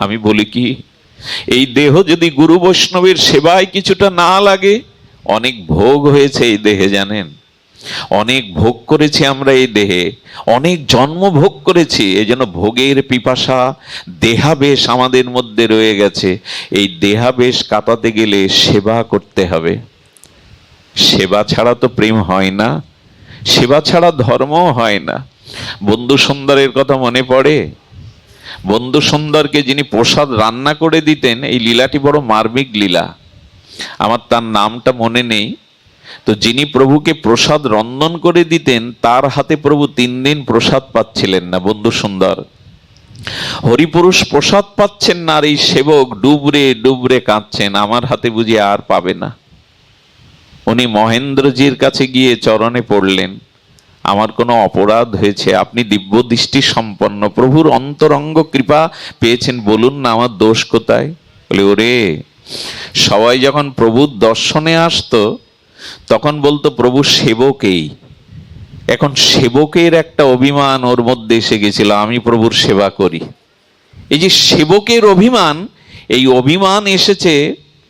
আমি বলি কি, এই দেহ যদি গুরু বৈষ্ণবের সেবায় কিছুটা না লাগে, অনেক ভোগ হয়েছে এই দেহে জানেন, অনেক ভোগ করেছি আমরা এই দেহে, অনেক জন্ম ভোগ করেছি। এই জন্য ভোগের পিপাসা, দেহাবেশ আমাদের মধ্যে রয়ে গেছে। এই দেহাবেশ কাটাতে গেলে সেবা করতে হবে। সেবা ছাড়া তো প্রেম হয় না, সেবা ছাড়া ধর্মও হয় না। বন্ধু সুন্দরের কথা মনে পড়ে? বন্ধু সুন্দরকে যিনি প্রসাদ রান্না করে দিতেন, এই লীলাটি বড় মার্মিক লীলা, আমার তার নামটা মনে নেই। তো যিনি প্রভুকে প্রসাদ রন্ধন করে দিতেন, তার হাতে প্রভু 3 দিন প্রসাদ পাচ্ছিলেন না। বন্ধু সুন্দর হরিপুরুষ প্রসাদ পাচ্ছেন না, আর এই সেবক ডুবরে ডুবরে কাঁদছেন, আমার হাতে বুঝি আর পাবে না। উনি মহেন্দ্রজির কাছে গিয়ে চরণে পড়লেন, আমার কোনো অপরাধ হয়েছে? আপনি দিব্য দৃষ্টি সম্পন্ন, প্রভুর অন্তরঙ্গ কৃপা পেয়েছেন, বলুন না আমার দোষ কোথায়? বলে, ওরে, সবাই যখন প্রভুর দর্শনে আসতো তখন বলতো প্রভু সেবকেই। এখন সেবকের একটা অভিমান ওর মধ্যে এসে গেছিল, আমি প্রভুর সেবা করি। এই যে সেবকের অভিমান, এই অভিমান এসেছে।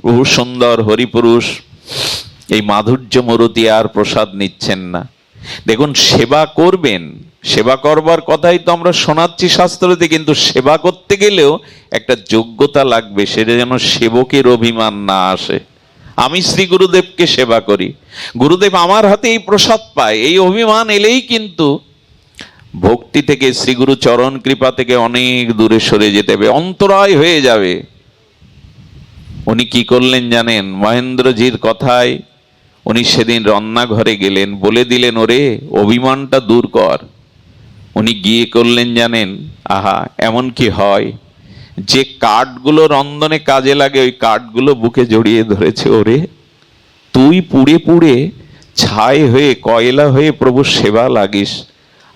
প্রভু সুন্দর হরিপুরুষ এই মাধুর্য মূরতি আর প্রসাদ নিচ্ছেন না। দেখুন, সেবা করবেন, সেবা করবার কথাই তো আমরা শোনাচ্ছি শাস্ত্রতে, কিন্তু সেবা করতে গেলেও একটা যোগ্যতা লাগবে, সেটা যেন সেবকের অভিমান না আসে। আমি শ্রী গুরুদেবকে সেবা করি, গুরুদেব আমার হাতে এই প্রসাদ পায়, এই অভিমান এলেই কিন্তু ভক্তি থেকে, শ্রী গুরু চরণ কৃপা থেকে অনেক দূরে সরে যেতে হবে, অন্তরায় হয়ে যাবে। উনি কি করলেন জানেন? মহেন্দ্রজির কথায় উনি সেদিন রান্নাঘরে গেলেন, বলে দিলেন, ওরে অভিমানটা দূর কর। উনি গিয়ে করলেন জানেন, আহা, এমন কি হয়, যে কাঠগুলো রন্ধনে কাজে লাগে ওই কাঠগুলো বুকে জড়িয়ে ধরেছে। ওরে, তুই পুড়ে পুড়ে ছাই হয়ে, কয়লা হয়ে প্রভুর সেবা লাগিস,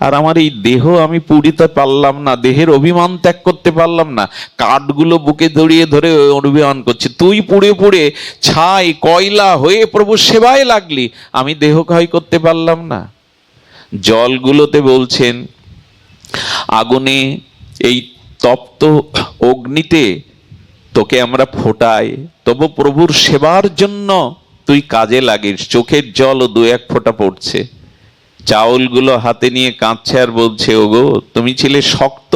আর আমার এই দেহ আমি পুড়িতে পারলাম না, দেহের অভিমান ত্যাগ করতে পারলাম না, কাঠগুলো বুকে জড়িয়ে ধরে অভিমান করছে। তুই পুড়ে পুড়ে ছাই কয়লা হয়ে প্রভুর সেবায় লাগলি, আমি দেহ ক্ষয় করতে পারলাম না। জলগুলোতে বলছেন, আগুনে, এই তপ্ত অগ্নিতে তোকে আমরা ফোটাই, তবু প্রভুর সেবার জন্য তুই কাজে লাগিস। চোখের জল 2-1 ফোঁটা পড়ছে। চাউলগুলো হাতে নিয়ে কাঁদছে আর বলছে, ওগো তুমি ছিলে শক্ত,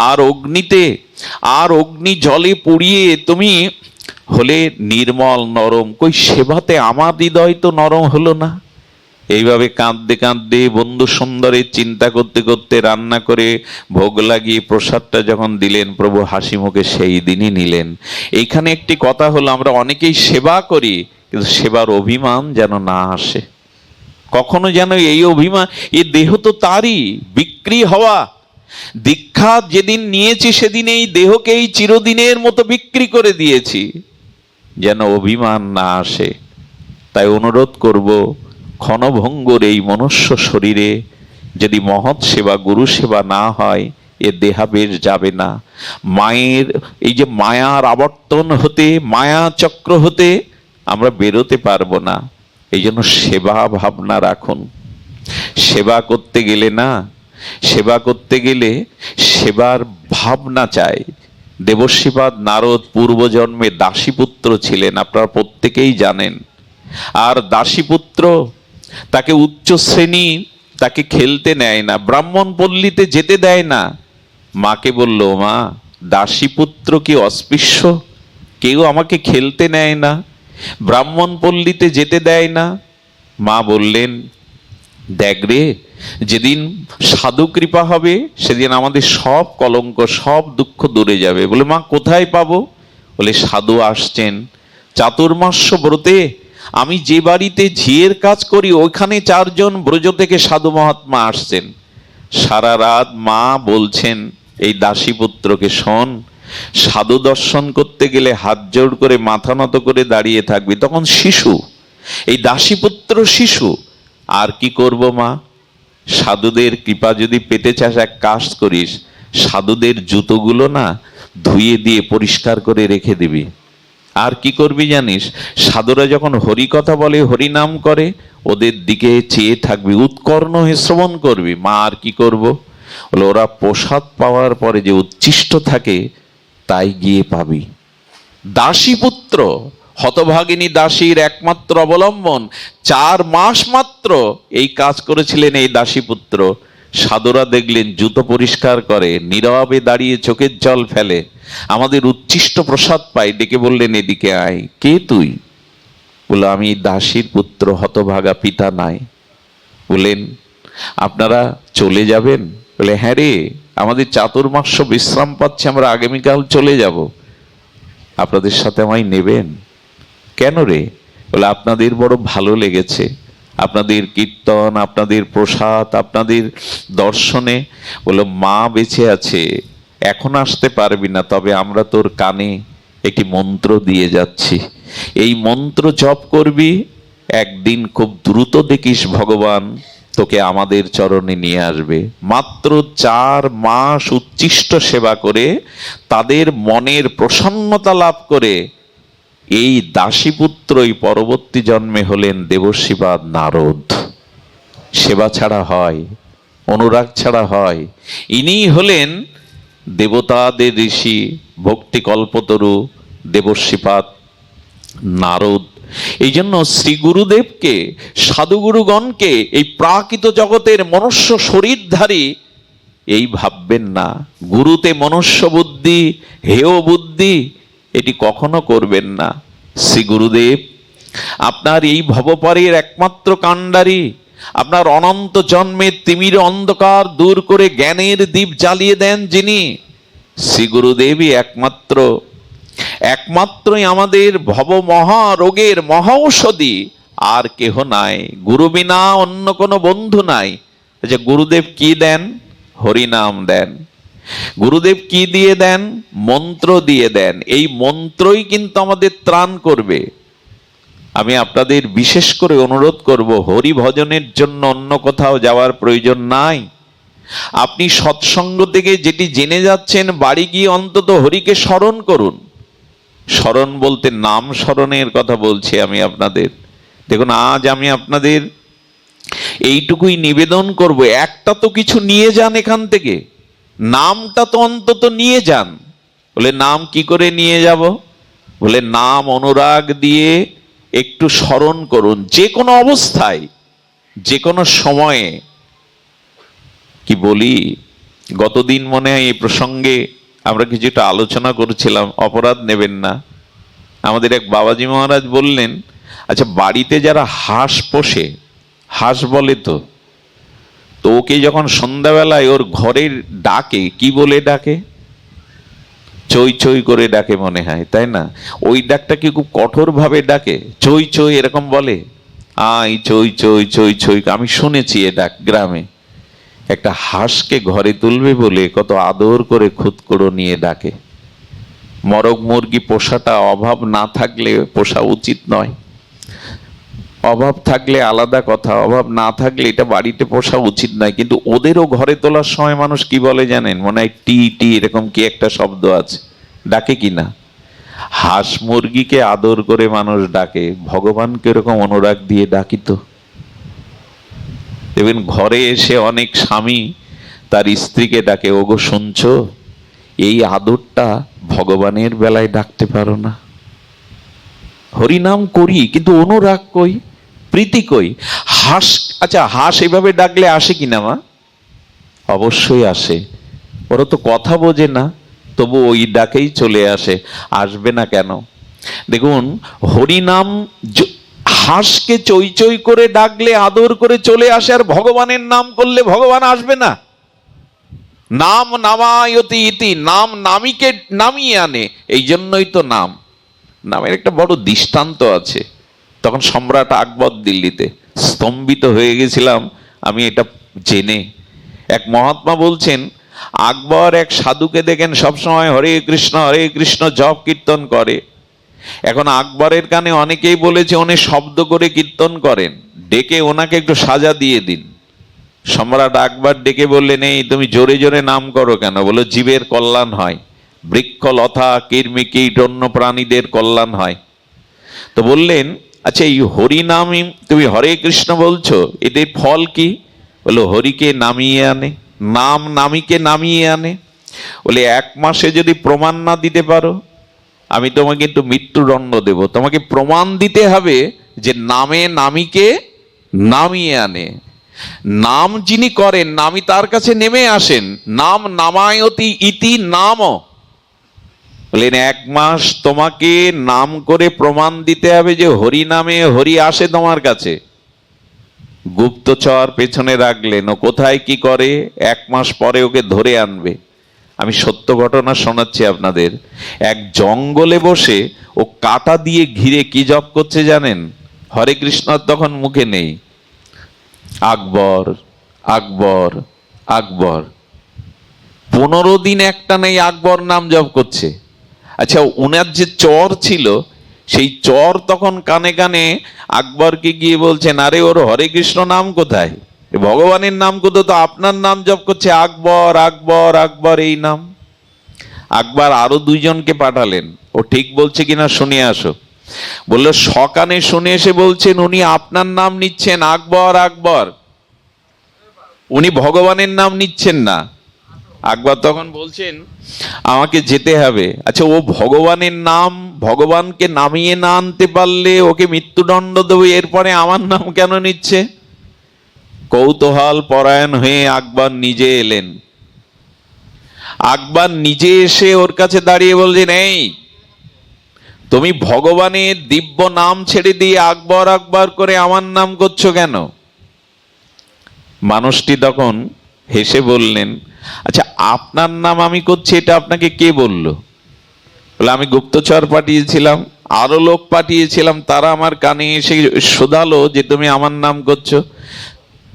আর অগ্নিতে, আর অগ্নি জলে পুড়িয়ে তুমি হলে নির্মল নরম, কই সেবাতে আমার হৃদয় তো নরম হলো না। এইভাবে কাঁদতে কাঁদতে বন্ধু সুন্দরের চিন্তা করতে করতে রান্না করে ভোগ লাগিয়ে প্রসাদটা যখন দিলেন, প্রভু হাসি মুখে সেই দিনই নিলেন। এইখানে একটি কথা হলো, আমরা অনেকেই সেবা করি, কিন্তু সেবার অভিমান যেন না আসে কখনো, যেন এই অভিমান, এই দেহ তো তারই, বিক্রি হওয়া। দীক্ষা যেদিন নিয়েছি সেদিন এই দেহকে এই চিরদিনের মতো বিক্রি করে দিয়েছি, যেন অভিমান না আসে। তাই অনুরোধ করব, ক্ষণভঙ্গুর এই মনুষ্য শরীরে যদি মহৎ সেবা, গুরু সেবা না হয়, এ দেহাবেশ যাবে না। মায়ের এই যে মায়ার আবর্তন হতে, মায়া চক্র হতে আমরা বেরোতে পারবো না। এই জন্য সেবা ভাবনা রাখুন। সেবা করতে গেলে না, সেবা করতে গেলে সেবার ভাবনা চাই। দেবশ্রীপাদ নারদ পূর্বজন্মে দাসীপুত্র ছিলেন, আপনারা প্রত্যেকেই জানেন। আর দাসীপুত্র, তাকে উচ্চ শ্রেণী, তাকে খেলতে নেয় না, ব্রাহ্মণ পল্লীতে যেতে দেয় না। মাকে বলল, মা, দাসীপুত্র কি অস্পৃশ্য? কেউ আমাকে খেলতে নেয় না, ব্রাহ্মণ পল্লীতে যেতে দেয় না। মা বললেন, দেখ রে, যেদিন সাধু কৃপা হবে সেদিন আমাদের সব কলঙ্ক, সব দুঃখ দূরে যাবে। বলে, মা কোথায় পাবো? বলে, সাধু আসছেন চাতুর্মাস্য ব্রতে, আমি যে বাড়িতে ঝিয়ের কাজ করি ওইখানে 4 জন ব্রজ থেকে সাধু মহাত্মা আসছেন। সারা রাত মা বলছেন এই দাসীপুত্রকে, শোন, সাধু দর্শন করতে গেলে হাত জোড় করে মাথা নত করে দাঁড়িয়ে থাকবি। তখন শিশু, এই দাসীপুত্র শিশু। আর কি করব মা? সাধুদের কৃপা যদি পেতে চাস, এক কাজ করিস, সাধুদের জুতোগুলো না ধুয়ে দিয়ে পরিষ্কার করে রেখে দিবি। আর কি করবি জানিস? সাধুরা যখন হরি কথা বলে, হরি নাম করে, ওদের দিকে চেয়ে থাকবি, উৎকর্ণ হয়ে শ্রবণ করবি। মা, আর কি করব? বলে, ওরা প্রসাদ পাওয়ার পরে যে উচ্ছিষ্ট থাকে তাই গিয়ে পাবি। দাসী পুত্র, হতভাগিনী দাসীর একমাত্র অবলম্বন, 4 মাস মাত্র এই কাজ করেছিলেন এই দাসী পুত্র। সাধুরা দেখলেন জুতো পরিষ্কার করে, নীরবে দাঁড়িয়ে চোখের জল ফেলে, আমাদের উচ্ছিষ্ট প্রসাদ পাই, ডেকে বললেন এদিকে আয়। কে তুই? বলল আমি দাসীর পুত্র, হতভাগা, পিতা নাই। বললেন আপনারা চলে যাবেন? বলে হ্যাঁ রে, আমাদের চাতুর্মাস্য বিশ্রাম পাচ্ছে, আমরা আগামীকাল চলে যাব, আপনাদের সাথে আমায় নেবেন? কেন রে? বলে আপনাদের বড় ভালো লেগেছে, আপনাদের কীর্তন, আপনাদের প্রসাদ, আপনাদের দর্শনে। বলল মা বেঁচে আছে, এখন আসতে পারবি না, তবে আমরা তোর কানে একটি মন্ত্র দিয়ে যাচ্ছি, এই মন্ত্র জপ করবি, একদিন খুব দ্রুত দেখিস ভগবান তোকে আমাদের চরণে নিয়ে আসবে। মাত্র 4 মাস উচ্ছিষ্ট সেবা করে তাদের মনের প্রসন্নতা লাভ করে এই দাসীপুত্রই পরবর্তী জন্মে হলেন দেবর্ষিপাদ নারদ। সেবা ছাড়া হয়, অনুরাগ ছাড়া হয়। ইনিই হলেন দেবতাদের ঋষি, ভক্তি কল্পতরু দেবর্ষিপাদ নারদ। এই জন্য শ্রী গুরুদেবকে, সাধুগুরুগণকে এই প্রাকৃত জগতের মনুষ্য শরীরধারী এই ভাববেন না। গুরুতে মনুষ্য বুদ্ধি, হেয় বুদ্ধি এটি কখনো করবেন না। শ্রী গুরুদেব আপনার এই ভবপারের একমাত্র কাণ্ডারী, আপনার অনন্ত জন্মের তিমির অন্ধকার দূর করে জ্ঞানের দীপ জ্বালিয়ে দেন যিনি, শ্রী গুরুদেবই একমাত্রই আমাদের ভব মহা রোগের মহা ঔষধি, আর কেহ নাই। গুরু বিনা অন্য কোনো বন্ধু নাই। আচ্ছা গুরুদেব কি দেন? হরিনাম দেন। গুরুদেব কি দিয়ে দেন? মন্ত্র দিয়ে দেন। এই মন্ত্রই কিন্তু আমাদের ত্রাণ করবে। আমি আপনাদের বিশেষ করে অনুরোধ করব, হরি ভজনের জন্য অন্য কোথাও যাওয়ার প্রয়োজন নাই। আপনি সৎসঙ্গ থেকে যেটি জেনে যাচ্ছেন, বাড়ি গিয়ে অন্তত হরিকে স্মরণ করুন। স্মরণ বলতে নাম স্মরণের কথা বলছি আমি আপনাদের। দেখুন আজ আমি আপনাদের এইটুকুই নিবেদন করব, একটা তো কিছু নিয়ে যান এখান থেকে, নামটা তো অন্তত নিয়ে যান। বলে নাম কি করে নিয়ে যাব? বলে নাম অনুরাগ দিয়ে একটু স্মরণ করুন, যে কোনো অবস্থায়, যে কোনো সময়ে। কি বলি, গতদিন মনে হয় এই প্রসঙ্গে আমরা কিছুটা আলোচনা করছিলাম, অপরাধ নেবেন না। আমাদের এক বাবাজি মহারাজ বললেন, আচ্ছা বাড়িতে যারা হাঁস পোষে, হাঁস বলে তো ওকে যখন সন্ধ্যাবেলায় ওর ঘরের ডাকে, কি বলে ডাকে? চই চই করে ডাকে মনে হয়, তাই না? ওই ডাকটা কি খুব কঠোর ভাবে ডাকে? চই চই এরকম বলে, আই চই চই চই চই। আমি শুনেছি এ ডাক গ্রামে। একটা হাঁসকে ঘরে তুলবে বলে কত আদর করে খুদকুড়ো নিয়ে ডাকে। মরগ মুরগি পোষাটা অভাব না থাকলে পোষা উচিত নয়। অভাব থাকলে আলাদা কথা, অভাব না থাকলে এটা বাড়িতে পোষা উচিত নয়। কিন্তু ওদেরও ঘরে তোলার সময় মানুষ কি বলে জানেন? মনে হয় টি টি এরকম কি একটা শব্দ আছে, ডাকে কিনা? হাঁস মুরগিকে আদর করে মানুষ ডাকে, ভগবানকে এরকম অনুরাগ দিয়ে ডাকি তো। দেখবেন ঘরে এসে অনেক স্বামী তার স্ত্রীকে ডাকে, ওগো শুনছো? এই আদরটা ভগবানের বেলায় ডাকতে পারো না। হরিনাম করি কিন্তু অনুরাগ কই, প্রীতি কই? হাঁস, আচ্ছা হাঁস এভাবে ডাকলে আসে কিনা মা? অবশ্যই আসে। ওরা তো কথা বোঝে না, তবু ওই ডাকেই চলে আসে। আসবে না কেন? দেখুন হরিনাম হাঁসকে চই চই করে ডাকলে আদর করে চলে আসে, আর ভগবানের নাম করলে ভগবান আসবে না? নাম নামায়তি ইতি, নাম নামীকে নামিয়ে আনে। এই জন্যই তো নাম, নামের একটা বড় দৃষ্টান্ত আছে। তখন সম্রাট আকবর দিল্লিতে, স্তম্ভিত হয়ে গেছিলাম আমি এটা জেনে। এক মহাত্মা বলছেন, আকবর এক সাধুকে দেখেন সবসময় হরে কৃষ্ণ জপ কীর্তন করে। এখন আকবরের কানে অনেকেই বলেছে উনি শব্দ করে কীর্তন করেন, ডেকে ওনাকে একটু সাজা দিয়ে দিন। সম্রাট আকবর ডেকে বললেন, এই তুমি জোরে জোরে নাম করো কেন? বলো জীবের কল্যাণ হয়, বৃক্ষ লতা কীর্মি কীট অন্য প্রাণীদের কল্যাণ হয়। তো বললেন, আচ্ছা এই হরি নাম তুমি হরে কৃষ্ণ বলছো, এদের ফল কি? বলো হরিকে নামিয়ে আনে, নাম নামীকে নামিয়ে আনে। বলে 1 মাসে যদি প্রমাণ না দিতে পারো, আমি তোমাকে একটু মৃত্যুদণ্ড দেব। তোমাকে প্রমাণ দিতে হবে যে নামে নামীকে নামিয়ে আনে। নাম যিনি করেন, নামী তার কাছে নেমে আসেন। নাম নামায়তি ইতি নাম। বলেন 1 মাস তোমাকে নাম করে প্রমাণ দিতে হবে যে হরি নামে হরি আসে তোমার কাছে। গুপ্তচর পেছনে রাখলেন, ও কোথায় কি করে, 1 মাস পরে ওকে ধরে আনবে। আমি সত্য ঘটনা শোনাচ্ছি আপনাদের। এক জঙ্গলে বসে ও কাঁটা দিয়ে ঘিরে কি জপ করছে জানেন? হরে কৃষ্ণ তখন মুখে নেই। আকবর আকবর আকবর, 15 দিন একটা নেই আকবর নাম জপ করছে। আচ্ছা, উনার যে চর ছিল, সেই চর তখন কানে কানে আকবরকে গিয়ে বলছেন, আরে ওর হরে কৃষ্ণ নাম কোথায়, ভগবানের নাম কোথায়, তো আপনার নাম জপ করছে আকবর আকবর আকবর এই নাম। আকবর আরো 2 জনকে পাঠালেন, ও ঠিক বলছে কিনা শুনে আসো। বললো সকানে শুনে এসে বলছেন উনি আপনার নাম নিচ্ছেন আকবর আকবর, উনি ভগবানের নাম নিচ্ছেন না। আকবর তখন বলছেন আমাকে যেতে হবে। আচ্ছা, ও ভগবানের নাম, ভগবানকে নামিয়ে না আনতে পারলে ওকে মৃত্যুদণ্ড দেবো, এরপরে আমার নাম কেন নিচ্ছে? কৌতূহল পরায়ণ হয়ে আকবর নিজে এলেন। আকবর নিজে এসে ওর কাছে দাঁড়িয়ে বলছেন, এই তুমি ভগবানের দিব্য নাম ছেড়ে দিয়ে আকবর আকবর করে আমার নাম করছো কেন? মানুষটি তখন হেসে বললেন, আচ্ছা আপনার নাম আমি করছি এটা আপনাকে কে বললো? বলে আমি গুপ্তচর পাঠিয়েছিলাম, আরো লোক পাঠিয়েছিলাম, তারা আমার কানে এসে শোধালো যে তুমি আমার নাম করছো।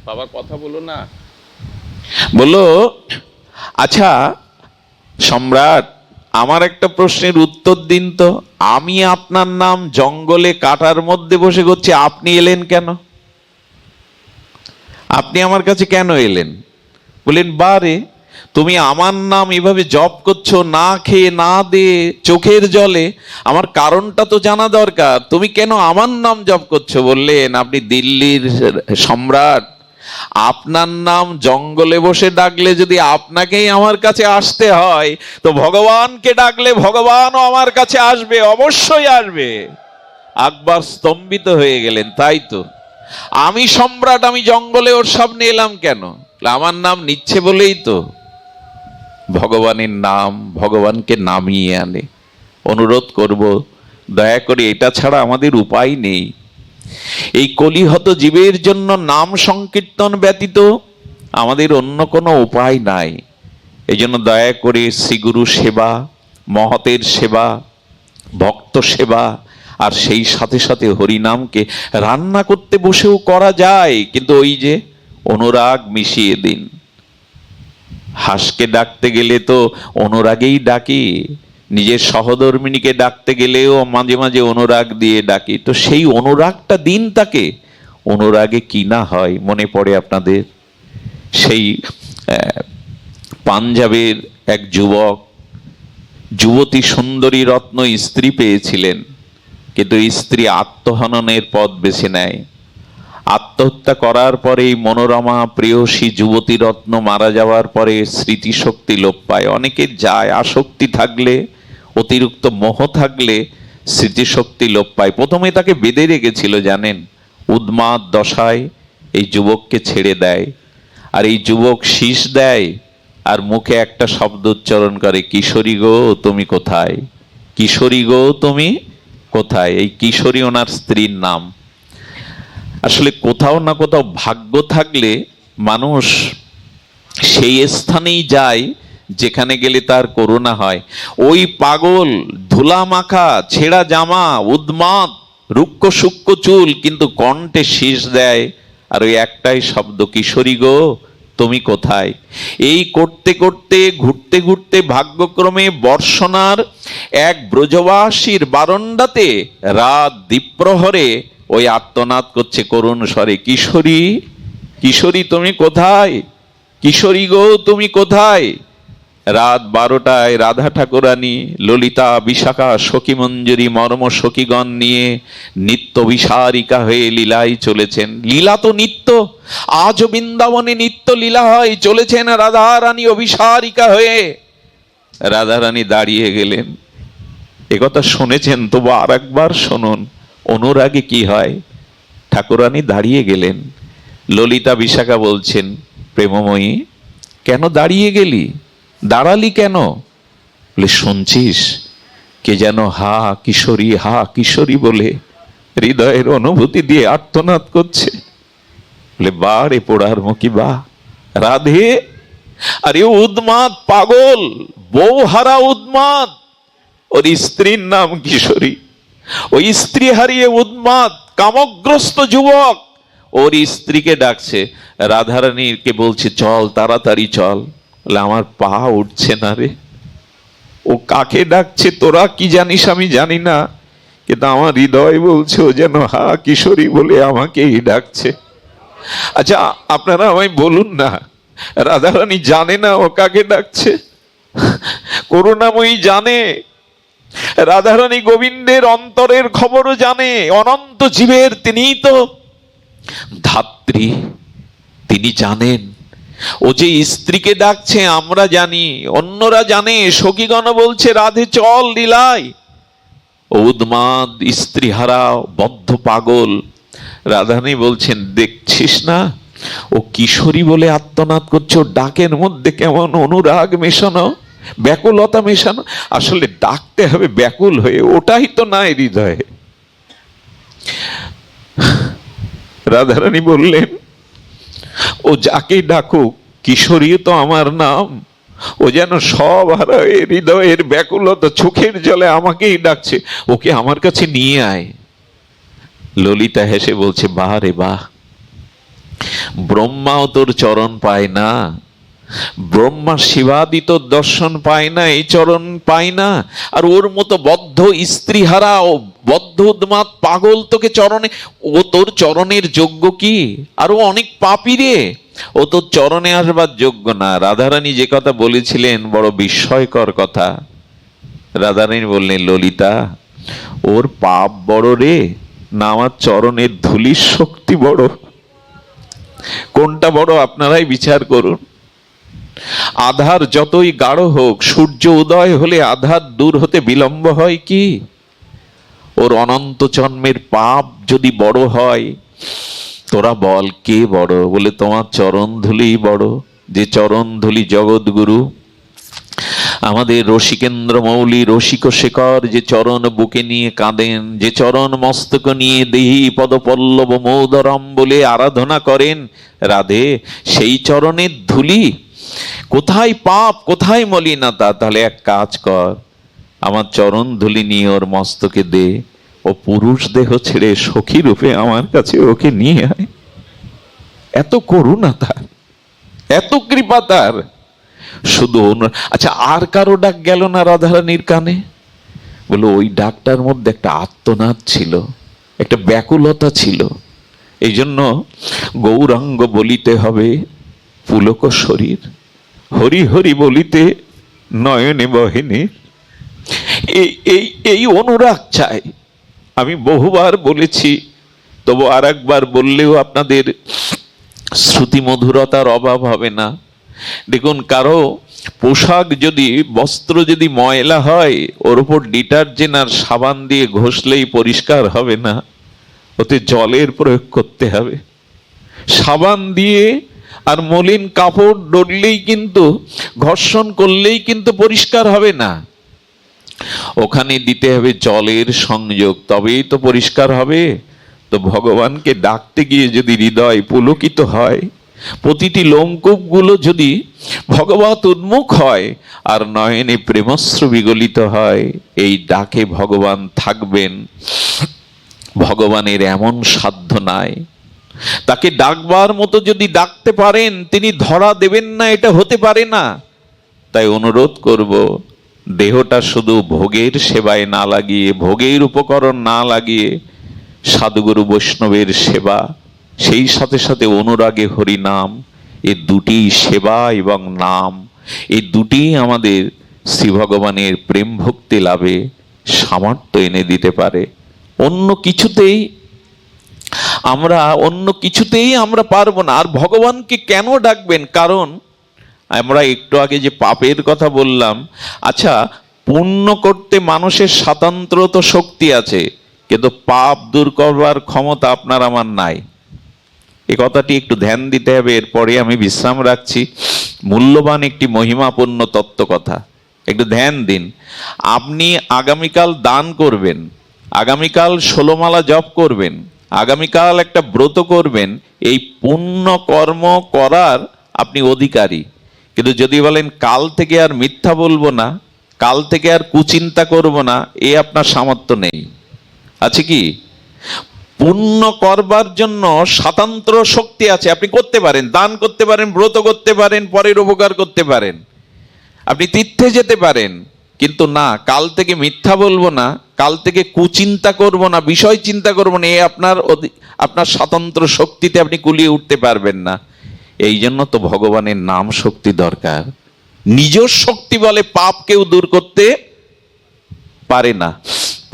বাবা কথা বলো না। বললো আচ্ছা সম্রাট, আমার একটা প্রশ্নের উত্তর দিন তো, আমি আপনার নাম জঙ্গলে কাটার মধ্যে বসে করছি, আপনি এলেন কেন? আপনি আমার কাছে কেন এলেন? বলেন বারে, তুমি আমার নাম এভাবে জপ করছো না খেয়ে না দে চোখের জলে, আমার কারণটা তো জানা দরকার, তুমি কেন আমার নাম জপ করছো? বললেন আপনি দিল্লির সম্রাট, আপনার নাম জঙ্গলে বসে ডাকলে যদি আপনাকেই আমার কাছে আসতে হয়, তো ভগবানকে ডাকলে ভগবানও আমার কাছে আসবে, অবশ্যই আসবে। আকবর স্তম্ভিত হয়ে গেলেন, তাই তো, আমি সম্রাট, আমি জঙ্গলে ওর সামনে এলাম কেন? আমার নাম নিচ্ছে বলেই তো। ভগবানের নাম ভগবানকে নামিয়ে আনে। অনুরোধ করব, দয়া করে এটা ছাড়া আমাদের উপায় নেই। এই কলিহত জীবের জন্য নাম সংকীর্তন ব্যতীত আমাদের অন্য কোনো উপায় নাই। এই জন্য দয়া করে শ্রীগুরু সেবা, মহতের সেবা, ভক্ত সেবা, আর সেই সাথে সাথে হরিনামকে রান্না করতে বসেও করা যায়, কিন্তু ওই যে অনুরাগ মিশিয়ে দিন। হাঁসকে ডাকতে গেলে তো অনুরাগেই ডাকি, নিজের সহধর্মিণীকে ডাকতে গেলেও মাঝে মাঝে অনুরাগ দিয়ে ডাকি, তো সেই অনুরাগটা দিন তাকে। অনুরাগে কি না হয় মনে পড়ে আপনাদের? সেই পাঞ্জাবের এক যুবক যুবতী সুন্দরী রত্ন স্ত্রী পেয়েছিলেন, কিন্তু স্ত্রী আত্মহননের পথ বেছে নেয়। আত্মহত্যা করার পরেই মনোরমা প্রেয়সী যুবতী রত্ন মারা যাওয়ার পরে স্মৃতিশক্তি লোপ পায়। অনেকের যায়, আসক্তি থাকলে, অতিরিক্ত মোহ থাকলে স্মৃতিশক্তি লোপ পায়। প্রথমে তাকে বেঁধে রেখেছিল জানেন, উন্মাদ দশায় এই যুবককে ছেড়ে দেয়, আর এই যুবক শীষ দেয় আর মুখে একটা শব্দ উচ্চারণ করে, কিশোরী গো তুমি কোথায়, কিশোরী গো তুমি কোথায়। এই কিশোরী ওনার স্ত্রীর নাম। আসলে কোথাও না কোথাও ভাগ্য থাকলে মানুষ সেই স্থানেই যায় যেখানে গেলে তার করুণা হয়। ওই পাগল, ধুলা মাখা, ছেঁড়া জামা, উন্মাদ, রুক্ষ সূক্ষ্ম চুল, কিন্তু কণ্ঠে শীষ দেয় আর ওই একটাই শব্দ, কিশোরী গো তুমি কোথায়। এই করতে করতে ঘুরতে ঘুরতে ভাগ্যক্রমে বর্ষণার এক ব্রজবাসীর বারান্দাতে রাত দ্বীপ্রহরে ওই আর্তনাদ করছে করুণ স্বরে, কিশোরী কিশোরী তুমি কোথায়, কিশোরী গো তুমি কোথায়। রাত 12টায় রাধা ঠাকুরানী, ললিতা, বিশাখা, সখী মঞ্জুরি, মর্ম সখীগণ নিয়ে নিত্য বিসারিকা হয়ে লীলায় চলেছেন। লীলা তো নিত্য, আজও বৃন্দাবনে নিত্য লীলা হয়, চলেছেন রাধা রানী অভিসারিকা হয়ে। রাধারানী দাঁড়িয়ে গেলেন। একথা শুনেছেন, তবু আর একবার শুনুন অনুরাগে কি হয়। ঠাকুরানী দাঁড়িয়ে গেলেন। ললিতা বিশাখা বলছেন, প্রেমময়ী কেন দাঁড়িয়ে গেলি, দাঁড়ালি কেন? বলে, শুনছিস কে যেন হা কিশোরী হা কিশোরী বলে হৃদয়ের অনুভূতি দিয়ে আর্তনাদ করছে। বলে, বা রে পোড়ার মুখী বা, রাধে আরে উন্মাদ পাগল, বউ হারা উন্মাদ। ওর স্ত্রীর নাম কিশোরী, ওই স্ত্রী হারিয়ে উন্মাদ কামগ্রস্ত যুবক ওর স্ত্রীকে ডাকছে। রাধারানীকে বলছে, চল তাড়াতাড়ি চল। বলে, আমার পা উঠছে না রে। ও কাকে ডাকছে তোরা কি জানিস আমি জানি না, কিন্তু আমার হৃদয় বলছে ও যেন হা কিশোরী বলে আমাকেই ডাকছে। আচ্ছা আপনারা আমায় বলুন না, রাধারানী জানে না ও কাকে ডাকছে? করুণাময়ী জানে। রাধারানী গোবিন্দের অন্তরের খবরও জানে। অনন্ত জীবের তিনিই তো ধাত্রী, তিনি জানেন। ও যে স্ত্রীকে ডাকছে আমরা জানি, অন্যরা জানে। সখীগণ বলছে, রাধে চল লীলায়। উন্মাদ স্ত্রী হারা বদ্ধ পাগল। রাধারানী বলছেন, দেখছিস না ও কিশোরী বলে আর্তনাদ করছে, ওর ডাকের মধ্যে কেমন অনুরাগ মেশানো, ব্যাকুলতা মেশানো। আসলে ডাকতে হবে ব্যাকুল হয়ে, ওটাই তো নাই হৃদয়ে। রাধারানী বললেন, ও যাকে ডাকুক, কিশোরী তো আমার নাম। ও যেন সব হারায় হৃদয়ের ব্যাকুলতা চোখের জলে আমাকেই ডাকছে, ওকে আমার কাছে নিয়ে আয়। ললিতা হেসে বলছে, বাহ রে বাহ, ব্রহ্মাও তোর চরণ পায় না, ব্রহ্মা শিবাদি তোর দর্শন পায় না, এই চরণ পায় না, আর ওর মতো বদ্ধ স্ত্রী হারা ও বদ্ধ উন্মাদ পাগল তোকে চরণে, ও তোর চরণের যোগ্য কি? আর ও অনেক পাপী রে, ও তোর চরণে আসবার যোগ্য না। রাধারানী যে কথা বলেছিলেন বড় বিস্ময়কর কথা। রাধারানী বললেন, ললিতা ওর পাপ বড় রে না আমার চরণের ধুলির শক্তি বড়? কোনটা বড় আপনারাই বিচার করুন। আধার যতই গাঢ় হোক, সূর্য উদয় হলে আধার দূর হতে বিলম্ব হয় কি? ওর অনন্ত জন্মের পাপ যদি বড় হয়, তোরা বল কে বড়? বলে, তোমার চরণ ধুলি বড়। যে চরণ ধুলি জগৎগুরু আমাদের রসিকেন্দ্র মৌলি রসিক শেখর যে চরণ বুকে নিয়ে কাঁদেন, যে চরণ মস্তক নিয়ে দেহি পদপল্লব মৌদরম বলে আরাধনা করেন রাধে, সেই চরণের ধুলি। কোথায় পাপ কোথায় মলিনতা? তাহলে এক কাজ কর, আমার চরণ ধুলি নিয়ে ওর মস্তকে দে, ও পুরুষ দেহ ছেড়ে সখী রূপে আমার কাছে ওকে নিয়ে আয়। এত করুণা তার, এত কৃপা তার। শুধু আচ্ছা, আর কারো ডাক গেল না রাধারানীর কানে? বলো, ওই ডাকটার মধ্যে একটা আর্তনাদ ছিল, একটা ব্যাকুলতা ছিল। এই জন্য গৌরাঙ্গ বলিতে হবে পুলক শরীর, হরি হরি বলিতে নয়নে বহেনে। এই অনুরাগ চাই। আমি বহুবার বলেছি, তবু আর একবার বললেও আপনাদের শ্রুতি মধুরতার অভাব হবে না। দেখুন, কারো পোশাক যদি, বস্ত্র যদি ময়লা হয়, ওর উপর ডিটারজেন্ট আর সাবান দিয়ে ঘষলেই পরিষ্কার হবে না, ওতে জলের প্রয়োগ করতে হবে। সাবান দিয়ে আর মলিন কাপড় ডললেই কিন্তু, ঘর্ষণ করলেই কিন্তু পরিষ্কার হবে না, ওখানে দিতে হবে জলের সংযোগ, তবেই তো পরিষ্কার হবে। তো ভগবানকে ডাকতে গিয়ে যদি হৃদয় পুলকিত হয়, প্রতিটি লোমকূপ গুলো যদি ভগবত উন্মুখ হয়, আর নয়নে প্রেমশ্রু বিগলিত হয়, এই ডাকে ভগবান থাকবেন। ভগবানের এমন সাধ্য নাই, তাকে ডাকবার মতো যদি ডাকতে পারেন তিনি ধরা দেবেন না, এটা হতে পারে না। তাই অনুরোধ করব, দেহটা শুধু ভোগের সেবায় না লাগিয়ে, ভোগের উপকরণ না লাগিয়ে, সাধুগুরু বৈষ্ণবের সেবা, সেই সাথে সাথে অনুরাগে হরি নাম, এই দুটি সেবা এবং নাম, এই দুটি আমাদের শ্রী ভগবানের প্রেম ভক্তি লাভে সামর্থ্য এনে দিতে পারে। অন্য কিছুতেই আমরা পারবো না। আর ভগবানকে কেন ডাকবেন? কারণ আমরা একটু আগে যে পাপের কথা বললাম, আচ্ছা পুণ্য করতে মানুষের স্বাতন্ত্র তো শক্তি আছে, কিন্তু পাপ দূর করবার ক্ষমতা আপনার আমার নাই। এ কথাটি একটু ধ্যান দিতে হবে। এরপরে আমি বিশ্রাম রাখছি। মূল্যবান একটি মহিমাপূর্ণ তত্ত্ব কথা, একটু ধ্যান দিন। আপনি আগামীকাল দান করবেন, আগামীকাল 16 মালা জপ করবেন, আগামীকাল একটা ব্রত করবেন, এই পুণ্য কর্ম করার আপনি অধিকারী। কিন্তু যদি বলেন কাল থেকে আর মিথ্যা বলবো না, কাল থেকে আর কুচিন্তা করব না, এ আপনার সামর্থ্য নেই। আছে কি? পুণ্য করবার জন্য স্বাতন্ত্র শক্তি আছে, আপনি করতে পারেন, দান করতে পারেন, ব্রত করতে পারেন, পরের উপকার করতে পারেন, আপনি তীর্থে যেতে পারেন। কিন্তু না, কাল থেকে মিথ্যা বলবো না, কাল থেকে কুচিন্তা করব না, বিষয় চিন্তা করবো না, এ আপনার স্বাতন্ত্র শক্তিতে আপনি কুলিয়ে উঠতে পারবেন না। এই জন্য তো ভগবানের নাম শক্তি দরকার। নিজের শক্তি বলে পাপ কেউ দূর করতে পারে না।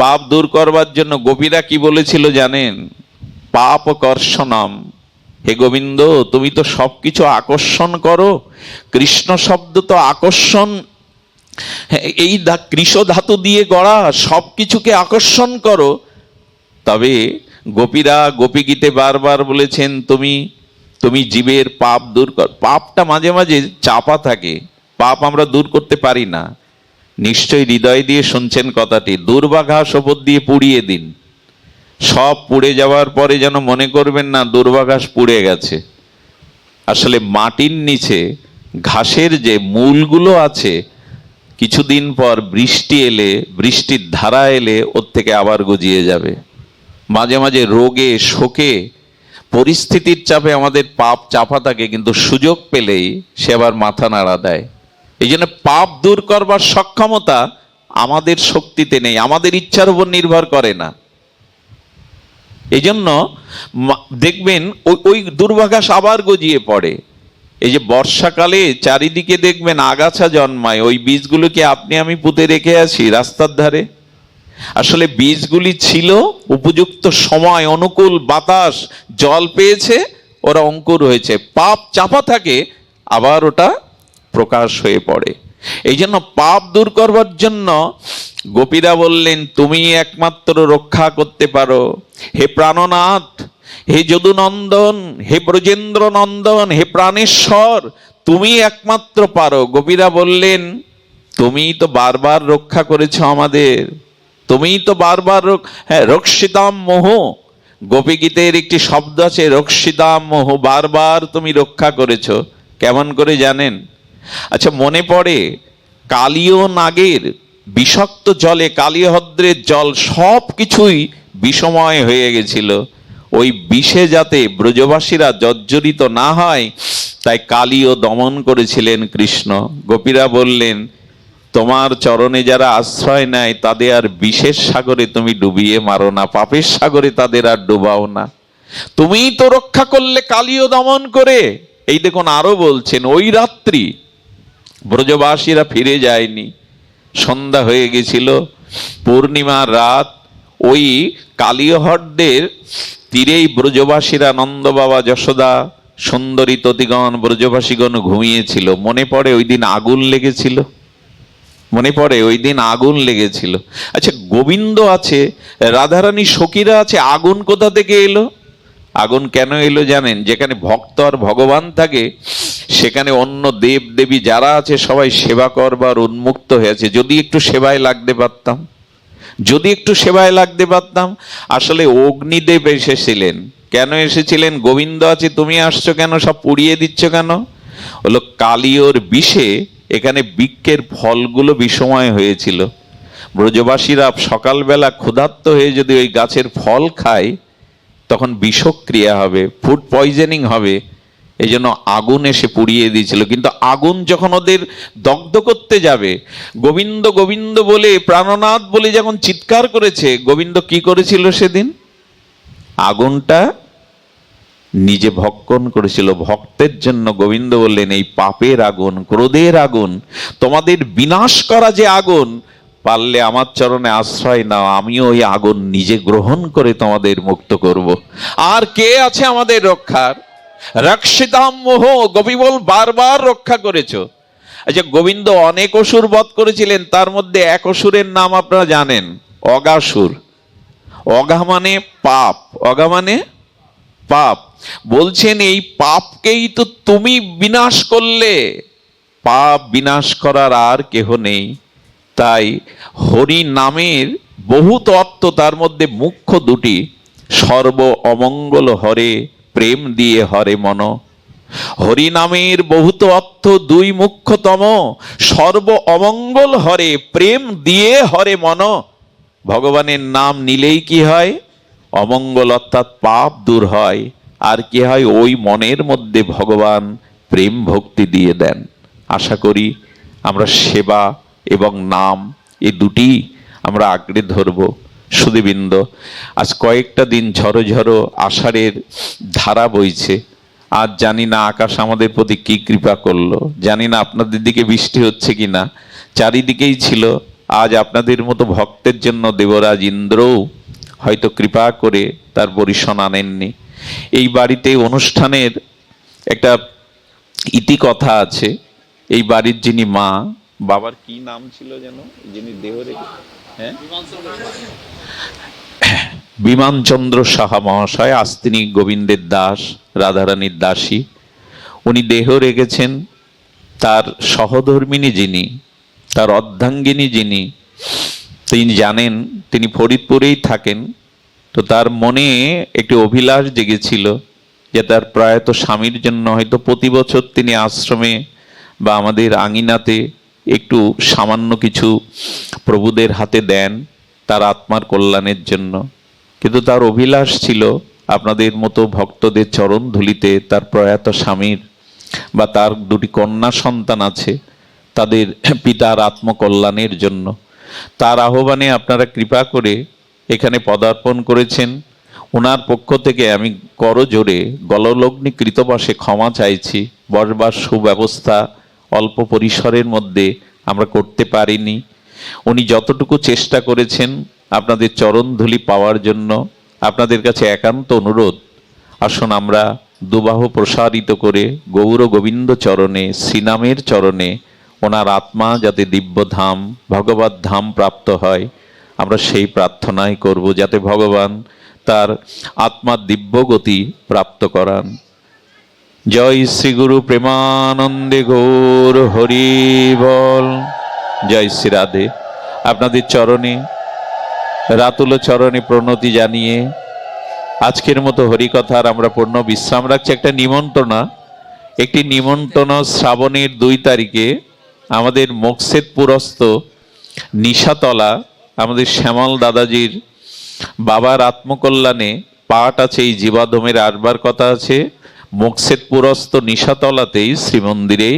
পাপ দূর করবার জন্য গোপীরা কি বলেছিল জানেন? পাপ কর্ষণম। হে গোবিন্দ, তুমি তো সবকিছু আকর্ষণ করো। কৃষ্ণ শব্দ তো আকর্ষণ, এই কৃষ ধাতু দিয়ে গড়া, সবকিছুকে আকর্ষণ করো। তবে গোপীরা গোপী গীতে বারবার বলেছেন তুমি জীবের পাপ দূর কর। পাপটা মাঝে মাঝে চাপা থাকে, পাপ আমরা দূর করতে পারি না। নিশ্চয়ই হৃদয় দিয়ে শুনছেন কথাটি। দুর্বাঘাস ওপর দিয়ে পুড়িয়ে দিন, সব পুড়ে যাওয়ার পরে যেন মনে করবেন না দুর্বাঘাস পুড়ে গেছে। আসলে মাটির নিচে ঘাসের যে মূলগুলো আছে, কিছুদিন পর বৃষ্টি এলে, বৃষ্টির ধারা এলে ওর থেকে আবার গজিয়ে যাবে। মাঝে মাঝে রোগে শোকে পরিস্থিতির চাপে আমাদের পাপ চাপা থাকে, কিন্তু সুযোগ পেলেই সে আবার মাথা নাড়া দেয়। এই জন্য পাপ দূর করবার সক্ষমতা আমাদের শক্তিতে নেই, আমাদের ইচ্ছার উপর নির্ভর করে না। এই জন্য দেখবেন ওই দুর্বাঘাস আবার গজিয়ে পড়ে। এই যে বর্ষাকালে চারিদিকে দেখবেন আগাছা জন্মায়, ওই বীজগুলোকে আপনি আমি পুঁতে রেখে আছি রাস্তার ধারে। আসলে বীজগুলি ছিল উপযুক্ত সময়, অনুকূল বাতাস, জল পেয়েছে, ওরা অঙ্কুর হয়েছে। পাপ চাপা থাকে, আবার ওটা প্রকাশ হয়ে পড়ে। এই জন্য পাপ দূর করবার জন্য গোপীরা বললেন তুমি একমাত্র রক্ষা করতে পারো। হে প্রাণনাথ, হে যদুনন্দন, হে ব্রজেন্দ্র নন্দন, হে প্রাণেশ্বর, তুমি একমাত্র পারো। গোপীরা বললেন তুমি তো বারবার রক্ষা করেছো আমাদের, তুমি তো বারবার রক্ষিতাম মোহ। গোপী গীতের একটি শব্দ আছে রক্ষিতাম মোহ, বারবার তুমি রক্ষা করেছো। কেমন করে জানেন? আচ্ছা মনে পড়ে কালীয় নাগের বিষাক্ত জলে, কালীহদ্রের জল সব কিছুই বিষময় হয়ে গেছিল। ওই বিষে যাতে ব্রজবাসীরা জর্জরিত না হয়, তাই কালীয় দমন করেছিলেন কৃষ্ণ। গোপীরা বললেন তোমার চরণে যারা আশ্রয় নেয় তাদের আর বিষের সাগরে তুমি ডুবিয়ে মারো না, পাপের সাগরে তাদের আর ডুবাও না। তুমিই তো রক্ষা করলে কালীয় দমন করে। এই দেখুন আরো বলছেন ওই রাত্রি ব্রজবাসীরা ফিরে যায়নি, সন্ধ্যা হয়ে গেছিল, পূর্ণিমার রাত। ওই কালীহদ্রের তীরেই ব্রজবাসীরা, নন্দ বাবা, যশোদা, সুন্দরী ততিগণ, ব্রজবাসীগণ ঘুমিয়েছিল। মনে পড়ে ওই দিন আগুন লেগেছিল, মনে পড়ে ওই দিন আগুন লেগেছিল। আচ্ছা গোবিন্দ আছে, রাধারানী সখীরা আছে, আগুন কোথা থেকে এলো? আগুন কেন এলো জানেন? যেখানে ভক্ত আর ভগবান থাকে সেখানে অন্য দেব দেবী যারা আছে সবাই সেবা করবার উন্মুক্ত হয়েছে। যদি একটু সেবায় লাগতে পারতাম, যদি একটু সেবায় লাগতে পারতাম। আসলে অগ্নিদেব এসেছিলেন। কেন এসেছিলেন? গোবিন্দ আছে, তুমি আসছো কেন, সব পুড়িয়ে দিচ্ছ কেন? হলো কালীয়র বিষে এখানে বৃক্ষের ফলগুলো বিষময় হয়েছিল। ব্রজবাসীরা সকালবেলা ক্ষুধার্ত হয়ে যদি ওই গাছের ফল খায় তখন বিষক্রিয়া হবে, ফুড পয়জনিং হবে। এই জন্য আগুন এসে পুড়িয়ে দিয়েছিল। কিন্তু আগুন যখন ওদের দগ্ধ করতে যাবে, গোবিন্দ গোবিন্দ বলে, প্রাণনাথ বলে যখন চিৎকার করেছে, গোবিন্দ কি করেছিল সেদিন? আগুনটা নিজে ভক্ষণ করেছিল। ভক্তের জন্য গোবিন্দ বললেন এই পাপের আগুন, ক্রোধের আগুন, তোমাদের বিনাশ করা যে আগুন, পারলে আমার চরণে আশ্রয় নাও, আমিও ওই আগুন নিজে গ্রহণ করে তোমাদের মুক্ত করব। আর কে আছে আমাদের রক্ষার? রক্ষিতাম মোহ, গোপী বল বারবার রক্ষা করেছো। আচ্ছা, গোবিন্দ অনেক অসুর বধ করেছিলেন, তার মধ্যে এক অসুরের নাম আপনারা জানেন, অগাসুর। অগা মানে পাপ, অগা মানে পাপ। বলছেন এই পাপকেই তো তুমি বিনাশ করলে, পাপ বিনাশ করার আর কেহ নেই। তাই হরি নামের বহুত অর্থ, তার মধ্যে মুখ্য দুটি, সর্ব অমঙ্গল হরে প্রেম দিয়ে হরে মন। হরি নামের বহুত অর্থ দুই মুখ্যতম, সর্ব অমঙ্গল হরে প্রেম দিয়ে হরে মন। ভগবানের নাম নিলেই কি হয়? অমঙ্গল অর্থাৎ পাপ দূর হয়। আর কি হয়? ওই মনের মধ্যে ভগবান প্রেম ভক্তি দিয়ে দেন। আশা করি আমরা সেবা এবং নাম এই দুটি আমরা আঁকড়ে ধরব। সুধীবৃন্দ, আজ কয়েকটা দিন ঝড়ো ঝড়ো আষাঢ়ের ধারা বইছে। আজ জানি না আকাশ আমাদের প্রতি কি কৃপা করলো, জানি না আপনাদের দিকে বৃষ্টি হচ্ছে কিনা। চারিদিকেই ছিল। আজ আপনাদের মতো ভক্তের জন্য দেবরাজ ইন্দ্রও হয়তো কৃপা করে তার বরিশন আনেননি। এই বাড়িতে অনুষ্ঠানের একটা ইতিকথা আছে। এই বাড়ির যিনি মা, বাবার কি নাম ছিল যেন, যিনি দেহ রেখে, হ্যাঁ, বিমানচন্দ্র সাহা মহাশয়, আজ তিনি গোবিন্দের দাস, রাধারানীর দাসী। উনি দেহ রেখেছেন। তার সহধর্মিনী যিনি, তার অর্ধাঙ্গিনী যিনি, তিনি জানেন তিনি ফরিদপুরেই থাকেন। তো তার মনে একটি অভিলাষ জেগেছিল যে তার প্রয়াত স্বামীর জন্য হয়তো প্রতি বছর তিনি আশ্রমে বা আমাদের আঙিনাতে একটু সামান্য কিছু প্রভুদের হাতে দেন তার আত্মার কল্যাণের জন্য। কিন্তু তার অভিলাষ ছিল আপনাদের মতো ভক্তদের চরণ ধুলিতে তার প্রয়াত স্বামীর বা তার দুটি কন্যা সন্তান আছে, তাদের পিতার আত্মকল্যাণের জন্য। তার আহ্বানে আপনারা কৃপা করে এখানে পদার্পণ করেছেন। ওনার পক্ষ থেকে আমি করজোড়ে গললগ্নি কৃতবাসে ক্ষমা চাইছি। বসবার সুব্যবস্থা অল্প পরিসরের মধ্যে আমরা করতে পারিনি। উনি যতটুকু চেষ্টা করেছেন আপনাদের চরণধুলি পাওয়ার জন্য, আপনাদের কাছে একান্ত অনুরোধ, আসুন আমরা দুবাহু প্রসারিত করে গৌর গোবিন্দ চরণে, শ্রীনামের চরণে ওনার আত্মা যাতে দিব্যধাম ভগবত ধাম প্রাপ্ত হয়, আমরা সেই প্রার্থনাই করব, যাতে ভগবান তার আত্মার দিব্য গতি প্রাপ্ত করান। জয় শ্রী গুরু প্রেমানন্দে গৌর হরি বল। জয় শ্রী রাধে। আপনাদের চরণে, রাতুল চরণে প্রণতি জানিয়ে আজকের মতো হরিকথার আমরা পূর্ণ বিশ্রাম রাখছি। একটা নিমন্ত্রণা, একটি নিমন্ত্রণ শ্রাবণের 2 তারিখে আমাদের মোকশেদপুরস্থ নিশাতলা আমাদের শ্যামল দাদাজির বাবার আত্মকল্যাণে পাঠ আছে। এই জীবাধমের আসবার কথা আছে। মোকশেদপুরস্থ নিশাতলাতেই শ্রীমন্দিরে